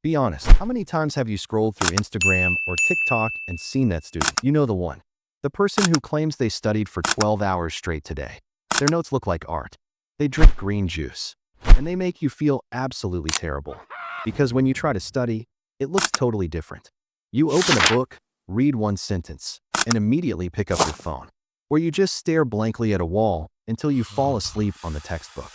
Be honest, how many times have you scrolled through Instagram or TikTok and seen that student? You know the one. The person who claims they studied for 12 hours straight today. Their notes look like art. They drink green juice. And they make you feel absolutely terrible. Because when you try to study, it looks totally different. You open a book, read one sentence, and immediately pick up your phone. Or you just stare blankly at a wall until you fall asleep on the textbook.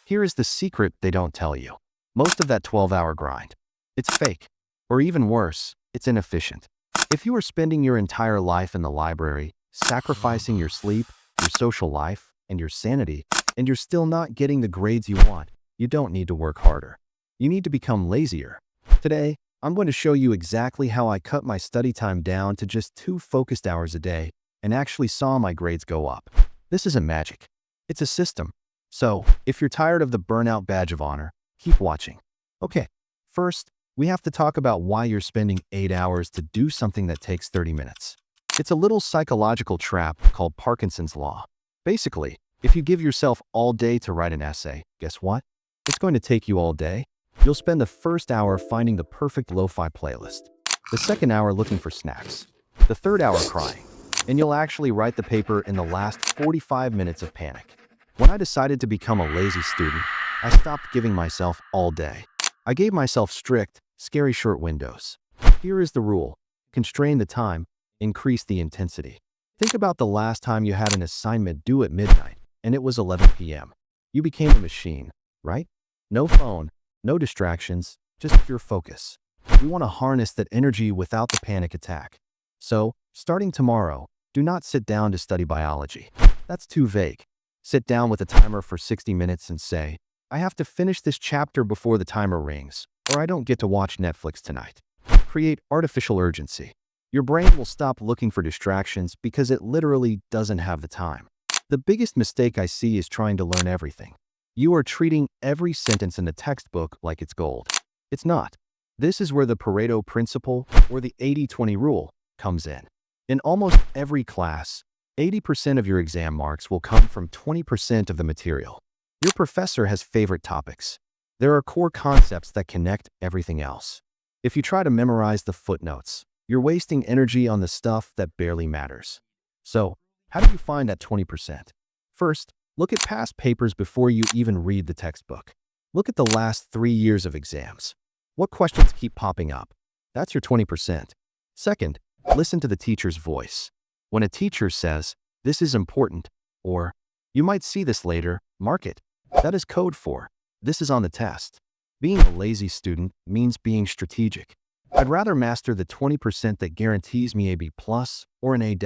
Here is the secret they don't tell you. Most of that 12-hour grind, it's fake. Or even worse, it's inefficient. If you are spending your entire life in the library, sacrificing your sleep, your social life, and your sanity, and you're still not getting the grades you want, you don't need to work harder. You need to become lazier. Today, I'm going to show you exactly how I cut my study time down to just 2 focused hours a day and actually saw my grades go up. This isn't magic. It's a system. So, if you're tired of the burnout badge of honor, keep watching. Okay, first, we have to talk about why you're spending 8 hours to do something that takes 30 minutes. It's a little psychological trap called Parkinson's law. Basically, if you give yourself all day to write an essay, guess what? It's going to take you all day. You'll spend the first hour finding the perfect lo-fi playlist, the second hour looking for snacks, the third hour crying, and you'll actually write the paper in the last 45 minutes of panic. When I decided to become a lazy student, I stopped giving myself all day. I gave myself strict, scary short windows. Here is the rule. Constrain the time, increase the intensity. Think about the last time you had an assignment due at midnight, and it was 11 p.m. You became a machine, right? No phone, no distractions, just pure focus. We want to harness that energy without the panic attack. So, starting tomorrow, do not sit down to study biology. That's too vague. Sit down with a timer for 60 minutes and say, I have to finish this chapter before the timer rings, or I don't get to watch Netflix tonight. Create artificial urgency. Your brain will stop looking for distractions because it literally doesn't have the time. The biggest mistake I see is trying to learn everything. You are treating every sentence in the textbook like it's gold. It's not. This is where the Pareto principle, or the 80-20 rule, comes in. In almost every class, 80% of your exam marks will come from 20% of the material. Your professor has favorite topics. There are core concepts that connect everything else. If you try to memorize the footnotes, you're wasting energy on the stuff that barely matters. So, how do you find that 20%? First, look at past papers before you even read the textbook. Look at the last 3 years of exams. What questions keep popping up? That's your 20%. Second, listen to the teacher's voice. When a teacher says, this is important, or you might see this later, mark it. That is code for, this is on the test. Being a lazy student means being strategic. I'd rather master the 20% that guarantees me a B+ or an A-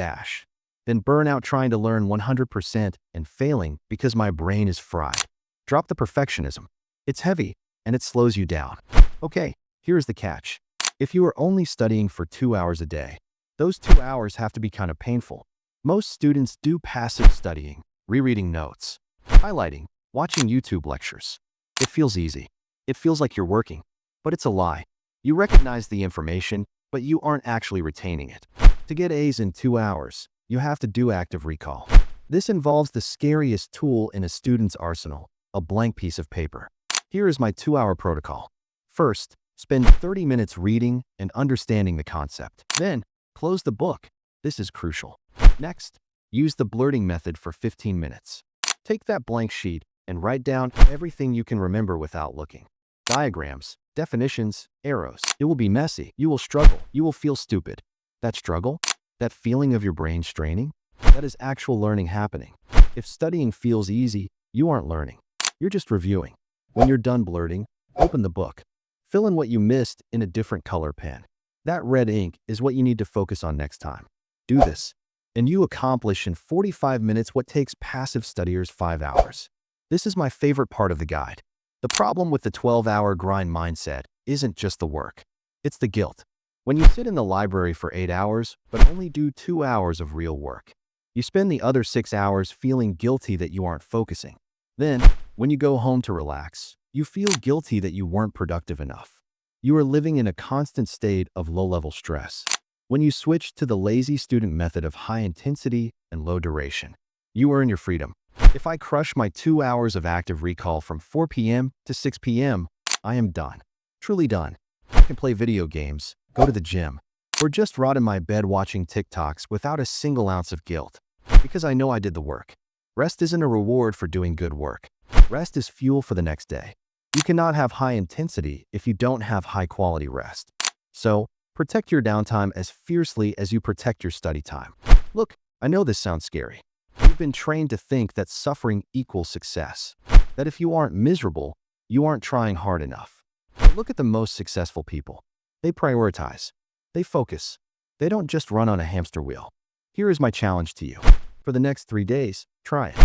than burn out trying to learn 100% and failing because my brain is fried. Drop the perfectionism. It's heavy, and it slows you down. Okay, here's the catch. If you are only studying for 2 hours a day, those 2 hours have to be kind of painful. Most students do passive studying, rereading notes, highlighting, watching YouTube lectures. It feels easy. It feels like you're working, but it's a lie. You recognize the information, but you aren't actually retaining it. To get A's in 2 hours, you have to do active recall. This involves the scariest tool in a student's arsenal, a blank piece of paper. Here is my 2-hour protocol. First, spend 30 minutes reading and understanding the concept. Then, close the book. This is crucial. Next, use the blurting method for 15 minutes. Take that blank sheet and write down everything you can remember without looking. Diagrams, definitions, arrows. It will be messy. You will struggle. You will feel stupid. That struggle? That feeling of your brain straining? That is actual learning happening. If studying feels easy, you aren't learning. You're just reviewing. When you're done blurting, open the book. Fill in what you missed in a different color pen. That red ink is what you need to focus on next time. Do this, and you accomplish in 45 minutes what takes passive studiers 5 hours. This is my favorite part of the guide. The problem with the 12-hour grind mindset isn't just the work. It's the guilt. When you sit in the library for 8 hours, but only do 2 hours of real work, you spend the other 6 hours feeling guilty that you aren't focusing. Then, when you go home to relax, you feel guilty that you weren't productive enough. You are living in a constant state of low-level stress. When you switch to the lazy student method of high intensity and low duration, you earn your freedom. If I crush my 2 hours of active recall from 4 p.m. to 6 p.m., I am done. Truly done. I can play video games, go to the gym, or just rot in my bed watching TikToks without a single ounce of guilt, because I know I did the work. Rest isn't a reward for doing good work. Rest is fuel for the next day. You cannot have high intensity if you don't have high quality rest. So, protect your downtime as fiercely as you protect your study time. Look, I know this sounds scary. You've been trained to think that suffering equals success. That if you aren't miserable, you aren't trying hard enough. But look at the most successful people. They prioritize. They focus. They don't just run on a hamster wheel. Here is my challenge to you. For the next 3 days, try it.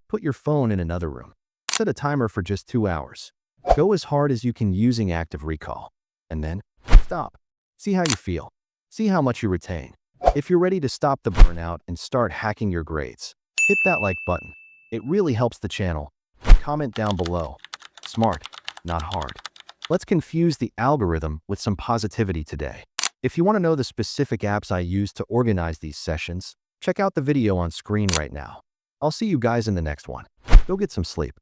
Put your phone in another room. Set a timer for just 2 hours. Go as hard as you can using active recall. And then, stop. See how you feel. See how much you retain. If you're ready to stop the burnout and start hacking your grades, hit that like button. It really helps the channel. Comment down below. Smart, not hard. Let's confuse the algorithm with some positivity today. If you want to know the specific apps I use to organize these sessions, check out the video on screen right now. I'll see you guys in the next one. Go get some sleep.